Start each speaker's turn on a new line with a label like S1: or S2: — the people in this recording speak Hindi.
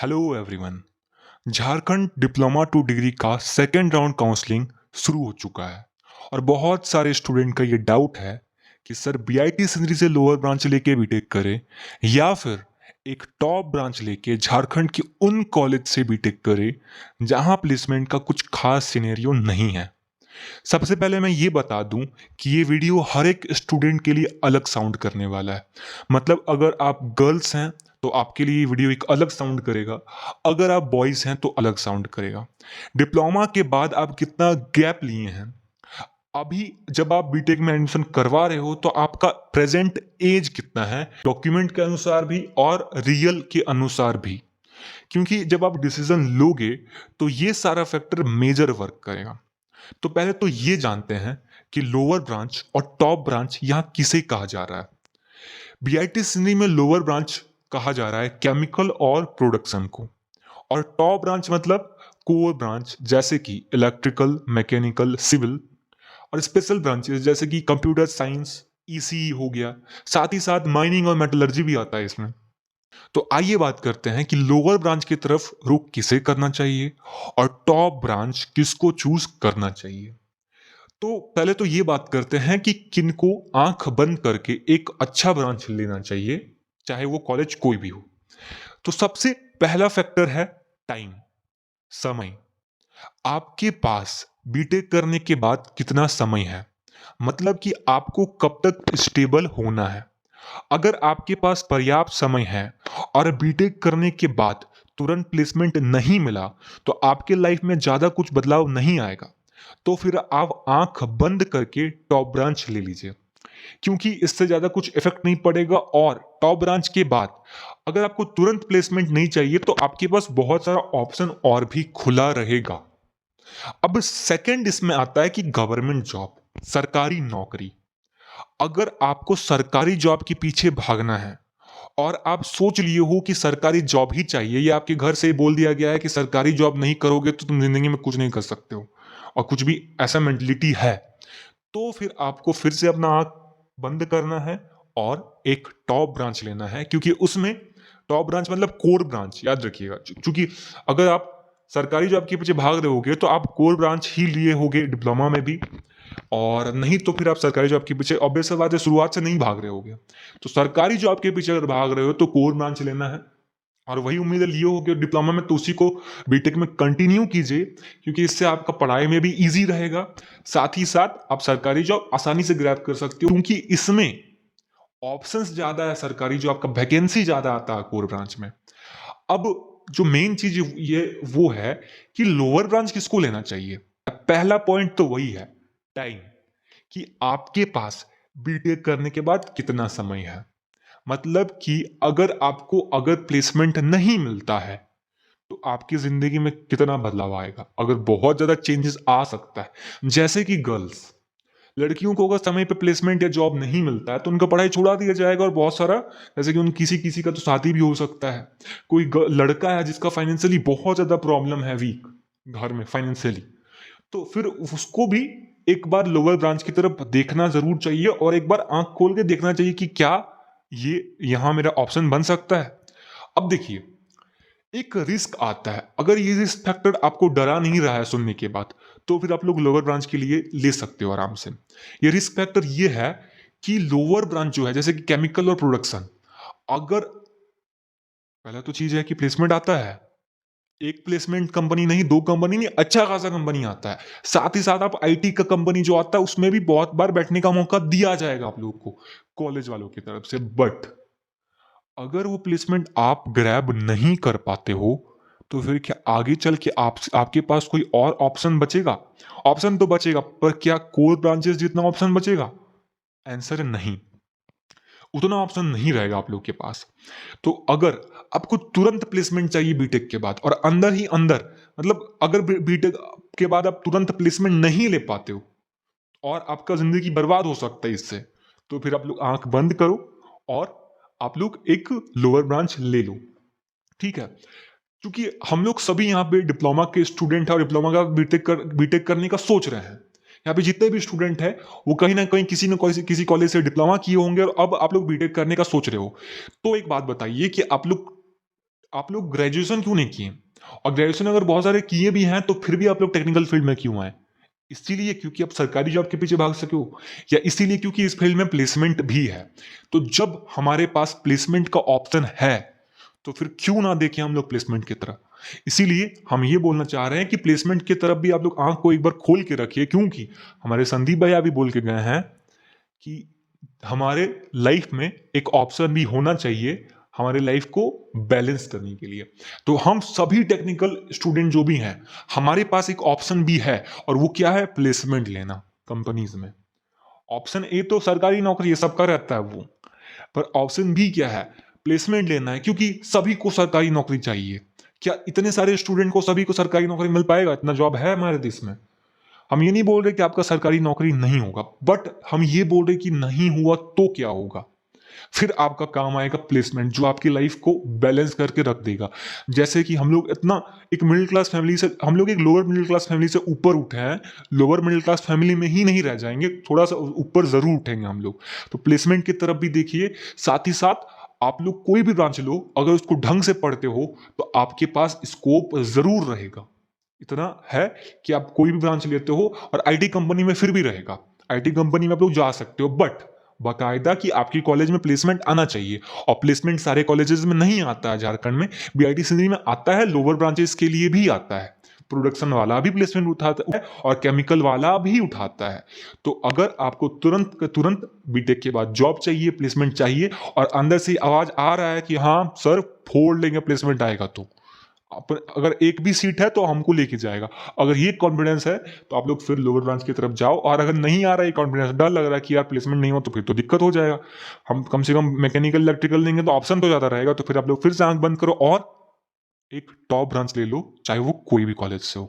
S1: Hello everyone. Jharkhand diploma two degree का सेकेंड राउंड काउंसलिंग शुरू हो चुका है और बहुत सारे स्टूडेंट का ये डाउट है कि सर बीआईटी सिंदरी से लोअर ब्रांच लेके बीटेक करें या फिर एक टॉप ब्रांच लेके झारखंड की उन कॉलेज से बीटेक करें जहां प्लेसमेंट का कुछ खास सिनेरियो नहीं है। सबसे पहले मैं ये बता दूं कि ये वीडियो हर एक स्टूडेंट के लिए अलग साउंड करने वाला है। मतलब अगर आप गर्ल्स हैं तो आपके लिए ये वीडियो एक अलग साउंड करेगा, अगर आप बॉयज़ हैं तो अलग साउंड करेगा। डिप्लोमा के बाद आप कितना गैप लिए हैं, अभी जब आप बीटेक में एडमिशन करवा रहे हो तो आपका प्रेजेंट एज कितना है, डॉक्यूमेंट के अनुसार भी और रियल के अनुसार भी। क्योंकि जब आप डिसीजन लोगे तो ये सारा फैक्टर मेजर वर्क करेगा। तो पहले तो ये जानते हैं कि लोअर ब्रांच और टॉप ब्रांच यहाँ किसे कहा जा रहा है। बीआईटी सिंधी में लोअर ब्रांच कहा जा रहा है केमिकल और प्रोडक्शन को, और टॉप ब्रांच मतलब कोर ब्रांच जैसे कि इलेक्ट्रिकल, मैकेनिकल, सिविल, और स्पेशल ब्रांचेस जैसे कि कंप्यूटर साइंस, ईसीई हो गया। साथ ही साथ माइनिंग और मेटलर्जी भी आता है इसमें। तो आइए बात करते हैं कि लोअर ब्रांच की तरफ रुख किसे करना चाहिए और टॉप ब्रांच किसको चूज करना चाहिए। तो पहले तो ये बात करते हैं कि किनको आंख बंद करके एक अच्छा ब्रांच लेना चाहिए, चाहे वो कॉलेज कोई भी हो। तो सबसे पहला फैक्टर है टाइम, समय। आपके पास बीटेक करने के बाद कितना समय है, मतलब कि आपको कब तक स्टेबल होना है। अगर आपके पास पर्याप्त समय है और बीटेक करने के बाद तुरंत प्लेसमेंट नहीं मिला तो आपके लाइफ में ज़्यादा कुछ बदलाव नहीं आएगा, तो फिर आप आंख बंद करके टॉप ब्रांच ले लीजिए, क्योंकि इससे ज़्यादा कुछ इफेक्ट नहीं पड़ेगा। और टॉप ब्रांच के बाद अगर आपको तुरंत प्लेसमेंट नहीं चाहिए तो आपके पास बहुत सारा ऑप्शन और भी खुला रहेगा। अब सेकंड इसमें आता है कि गवर्नमेंट जॉब, सरकारी नौकरी। अगर आपको सरकारी जॉब के पीछे भागना है और आप सोच लिए हो कि सरकारी जॉब ही चाहिए, या आपके घर से बोल दिया गया है कि सरकारी जॉब नहीं करोगे तो तुम जिंदगी में कुछ नहीं कर सकते हो, और कुछ भी ऐसा मेंटलिटी है, तो फिर आपको फिर से अपना आंख बंद करना है और एक टॉप ब्रांच लेना है। क्योंकि उसमें टॉप ब्रांच मतलब कोर ब्रांच, याद रखिएगा। क्योंकि अगर आप सरकारी जॉब के पीछे भाग रहे होगे तो आप कोर ब्रांच ही लिए होगे डिप्लोमा में भी, और नहीं तो फिर आप सरकारी जॉब के पीछे ऑब्वियस सी बात है शुरुआत से नहीं भाग रहे होगे। तो सरकारी जॉब के पीछे अगर भाग रहे हो तो कोर ब्रांच लेना है, और वही उम्मीद लिए हो कि डिप्लोमा में तो उसी को बीटेक में कंटिन्यू कीजिए, क्योंकि इससे आपका पढ़ाई में भी इजी रहेगा। साथ ही साथ आप सरकारी जॉब आसानी से ग्रैब कर सकते हो, क्योंकि इसमें ऑप्शंस ज़्यादा है, सरकारी जॉब का वैकेंसी ज़्यादा आता है कोर ब्रांच में। अब जो मेन चीज ये वो है कि लोअर ब्रांच किसको लेना चाहिए। पहला पॉइंट तो वही है, टाइम, कि आपके पास बीटेक करने के बाद कितना समय है। मतलब कि अगर प्लेसमेंट नहीं मिलता है तो आपकी जिंदगी में कितना बदलाव आएगा। अगर बहुत ज्यादा चेंजेस आ सकता है, जैसे कि गर्ल्स, लड़कियों को अगर समय पे प्लेसमेंट या जॉब नहीं मिलता है तो उनका पढ़ाई छुड़ा दिया जाएगा। और बहुत सारा, जैसे कि उन किसी किसी का तो शादी भी हो सकता है। कोई लड़का है जिसका फाइनेंशियली बहुत ज़्यादा प्रॉब्लम है, वीक घर में फाइनेंशियली, तो फिर उसको भी एक बार लोअर ब्रांच की तरफ देखना जरूर चाहिए और एक बार आंख खोल के देखना चाहिए कि क्या ये यहाँ मेरा ऑप्शन बन सकता है। अब देखिए, एक रिस्क आता है। अगर ये रिस्क फैक्टर आपको डरा नहीं रहा है सुनने के बाद, तो फिर आप लोग लोअर ब्रांच के लिए ले सकते हो आराम से। ये रिस्क फैक्टर ये है कि लोअर ब्रांच जो है, जैसे कि केमिकल और प्रोडक्शन, अगर पहला तो चीज है कि प्लेसमेंट आता है, एक प्लेसमेंट कंपनी नहीं, दो कंपनी नहीं, अच्छा खासा कंपनी आता है। साथ ही साथ आप आईटी का कंपनी जो आता है उसमें भी बहुत बार बैठने का मौका दिया जाएगा आप लोगों को कॉलेज वालों की तरफ से। बट अगर वो प्लेसमेंट आप ग्रैब नहीं कर पाते हो तो फिर क्या आगे चल के आपके पास कोई और ऑप्शन बचेगा? ऑप्शन तो बचेगा, पर क्या कोर ब्रांचेस जितना ऑप्शन बचेगा? आंसर है नहीं, उतना ऑप्शन नहीं रहेगा आप लोग के पास। तो अगर आपको तुरंत प्लेसमेंट चाहिए बीटेक के बाद, और अंदर ही अंदर, मतलब अगर बीटेक के बाद आप तुरंत प्लेसमेंट नहीं ले पाते हो और आपका जिंदगी बर्बाद हो सकता है इससे, तो फिर आप लोग आंख बंद करो और आप लोग एक लोअर ब्रांच ले लो। ठीक है, क्योंकि हम लोग सभी यहाँ पे डिप्लोमा के स्टूडेंट हैं और डिप्लोमा का बीटेक करने का सोच रहे हैं। यहाँ पे जितने भी स्टूडेंट हैं वो कहीं ना कहीं किसी न किसी कॉलेज से डिप्लोमा किए होंगे और अब आप लोग बीटेक करने का सोच रहे हो। तो एक बात बताइए कि आप लोग आप लोग ग्रेजुएशन क्यों नहीं किए? और ग्रेजुएशन अगर बहुत सारे किए भी हैं तो फिर भी आप लोग टेक्निकल फील्ड में क्यों आए? इसीलिए क्योंकि आप सरकारी जॉब के पीछे भाग सको, या इसीलिए क्योंकि इस फील्ड में प्लेसमेंट भी है। तो जब हमारे पास प्लेसमेंट का ऑप्शन है तो फिर क्यों ना देखें हम लोग प्लेसमेंट की तरफ। इसीलिए हम ये बोलना चाह रहे हैं कि प्लेसमेंट की तरफ भी आप लोग आंख को एक बार खोल के रखिए, क्योंकि हमारे संदीप भैया भी बोल के गए हैं कि हमारे लाइफ में एक ऑप्शन भी होना चाहिए हमारे लाइफ को बैलेंस करने के लिए। तो हम सभी टेक्निकल स्टूडेंट जो भी हैं, हमारे पास एक ऑप्शन भी है, और वो क्या है? प्लेसमेंट लेना कंपनीज में। ऑप्शन ए तो सरकारी नौकरी है, सबका रहता है वो, पर ऑप्शन बी क्या है? प्लेसमेंट लेना है, क्योंकि सभी को सरकारी नौकरी चाहिए। क्या इतने सारे स्टूडेंट को सभी को सरकारी नौकरी मिल पाएगा? इतना जॉब है हमारे देश में। हम ये नहीं बोल रहे कि आपका सरकारी नौकरी नहीं होगा, बट हम ये बोल रहे कि नहीं हुआ तो क्या होगा? फिर आपका काम आएगा प्लेसमेंट, जो आपकी लाइफ को बैलेंस करके रख देगा। जैसे कि हम लोग इतना एक मिडिल क्लास फैमिली से, हम लोग एक लोअर मिडिल क्लास फैमिली से ऊपर उठे हैं, लोअर मिडिल क्लास फैमिली में ही नहीं रह जाएंगे, थोड़ा सा ऊपर जरूर उठेंगे हम लोग। तो प्लेसमेंट की तरफ भी देखिए, साथ ही साथ आप लोग कोई भी ब्रांच लो, अगर उसको ढंग से पढ़ते हो तो आपके पास स्कोप जरूर रहेगा। इतना है कि आप कोई भी ब्रांच लेते हो और आईटी कंपनी में फिर भी रहेगा, आईटी कंपनी में आप लोग जा सकते हो, बट बाकायदा कि आपकी कॉलेज में प्लेसमेंट आना चाहिए। और प्लेसमेंट सारे कॉलेजेस में नहीं आता है झारखंड में, बीआईटी सिंधरी में आता है, लोअर ब्रांचेस के लिए भी आता है। प्रोडक्शन वाला भी प्लेसमेंट उठाता है और केमिकल वाला भी उठाता है। तो अगर आपको तुरंत तुरंत बीटेक के बाद जॉब चाहिए, प्लेसमेंट चाहिए, और अंदर से आवाज आ रहा है कि हाँ सर फोड़ लेंगे प्लेसमेंट आएगा, तो अगर एक भी सीट है तो हमको लेके जाएगा, अगर ये कॉन्फिडेंस है तो आप लोग फिर लोअर ब्रांच की तरफ जाओ। और अगर नहीं आ रहा है कॉन्फिडेंस, डर लग रहा है कि यार प्लेसमेंट नहीं हो, तो फिर तो दिक्कत हो जाएगा। हम कम से कम मैकेनिकल इलेक्ट्रिकल लेंगे तो ऑप्शन तो ज़्यादा रहेगा। तो फिर आप लोग फिर से आंख बंद करो और एक टॉप ब्रांच ले लो, चाहे वो कोई भी कॉलेज से हो।